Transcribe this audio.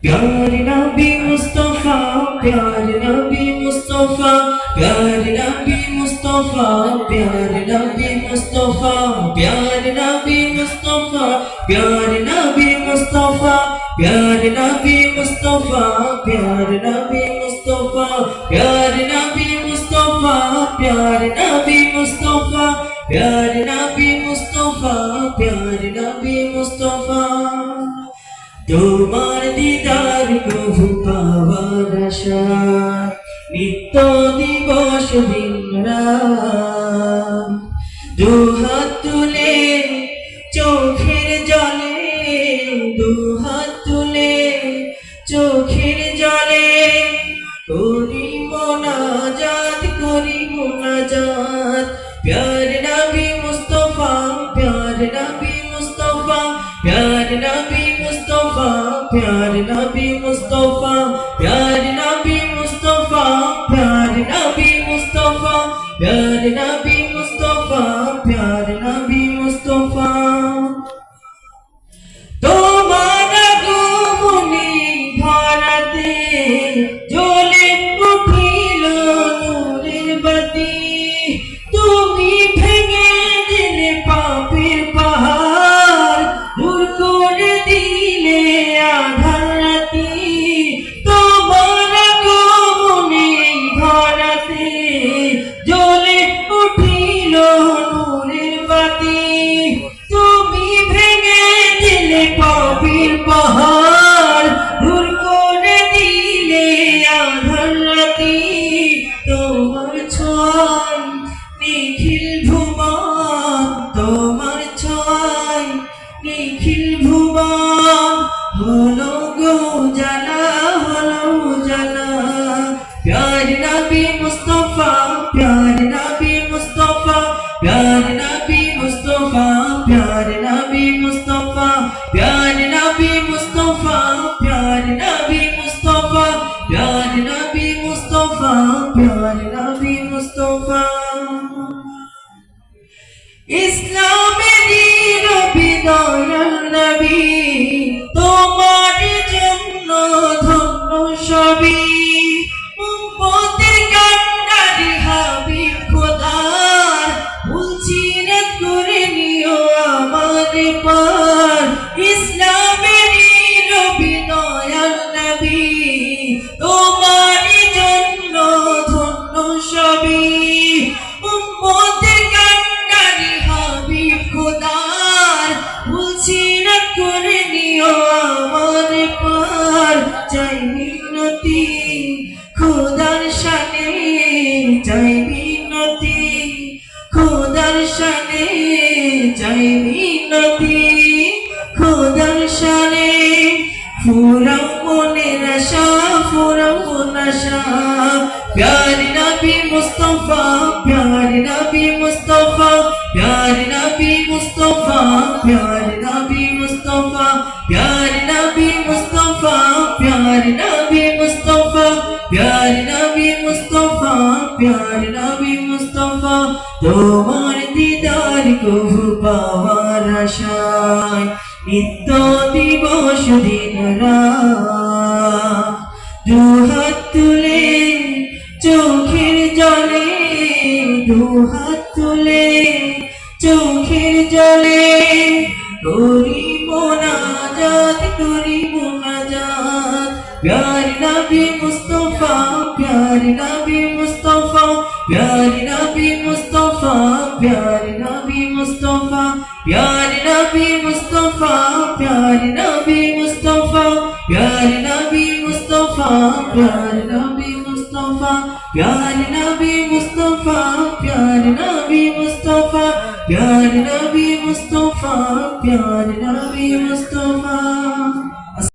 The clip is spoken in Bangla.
प्यारे नबी मुस्तफा, प्यारे नबी मुस्तफा, प्यारे नबी मुस्तफा, प्यारे नबी मुस्तफा, प्यारे नबी मुस्तफा, प्यारे नबी मुस्तफा, प्यारे नबी मुस्तफा, प्यारे नबी मुस्तफा, प्यारे नबी मुस्तफा, प्यारे नबी मुस्तफा, प्यारे नबी मुस्तफा, प्यारे नबी मुस्तफा। তোমার দিদার কভু পাওয়ার আশা নিত্য দিবস দিন রাত, দুহাত তুলে চোখের জলে, দুহাত তুলে চোখের জলে করি মোনাজাত, করি মোনাজাত। প্যারে নবী মুস্তফা, প্যারে নবী মুস্তফা, প্যারে নবী মুস্তফা, প্যারে নবী মুস্তফা, প্যারে নবী মুস্তফা, প্যারে নবী মুস্তফা, প্যারে নবী মুস্তফা, প্যারে নবী মুস্তফা। তোমার আগমনে ধরাতে জ্বলে উঠিল নূরের বাতি, তুমি ভেঙে দিলে পাপের পাহাড়, দূর করে দিলে আঁধার রাতি। তোমার আগমনে ধরাতে জ্বলে উঠিল নূরের বাতি, তুমি ভেঙে দিলে পাপের পাহাড়, দূর করে দিলে আঁধার রাতি। তোমার ছোঁয়ায় নিখিল ভুবন, তোমার ছোঁয়ায় নিখিল ভুবন হলো গো জানা, হলো জানা। প্যারে নবী মুস্তফা, প্যারে নবী মুস্তফা, প্যারে নবী মুস্তফা, প্যারে নবী মুস্তফা, প্যারে নবী মুস্তফা, প্যারে নবী মুস্তফা, প্যারে নবী মুস্তফা, প্যারে নবী মুস্তফা। ইসলামেরই নবী দয়াল নবী, তোমার জন্য ধন্য সবই। উম্মতের কান্ডারি হাবিব খোদার, ভুলছিরাত করে নিও আমার পার। ইসলামেরই নবী দয়াল নবী, তোমার জন্য ধন্য সবই। উম্মতের কান্ডারি হাবিব খোদার, ভুলছিরাত করে নিও আমার পার। চাই মিনতি খোদার শানে, চাই মিনতি খোদার শানে, চাই মিনতি খোদার শানে। ফুরাও মনের আশা, ফুরাও মন আশা। প্যারে নবী মুস্তফা, প্যারে নবী মুস্তফা, প্যারে নবী মুস্তফা, প্যারে নবী মুস্তফা, প্যারে নবী মুস্তফা, প্যারে নবী মুস্তফা, প্যারে নবী মুস্তফা, প্যারে নবী মুস্তফা। তোমার দিদার কভু পাওয়ার আশায় নিত্য দিবস দিন রাত, দুহাত তুলে চোখের জলে, দুহাত তুলে চোখের জলে করি মোনাজাত, করি মোনাজাত। প্যারে নবী মুস্তফা, প্যারে নবী মুস্তফা, প্যারে নবী মুস্তফা, প্যারে নবী মুস্তফা, প্যারে নবী মুস্তফা, প্যারে নবী মুস্তফা, প্যারে নবী মুস্তফা, প্যারে নবী মুস্তফা, প্যারে নবী মুস্তফা, প্যারে নবী মুস্তফা, প্যারে নবী মুস্তফা, প্যারে নবী মুস্তফা।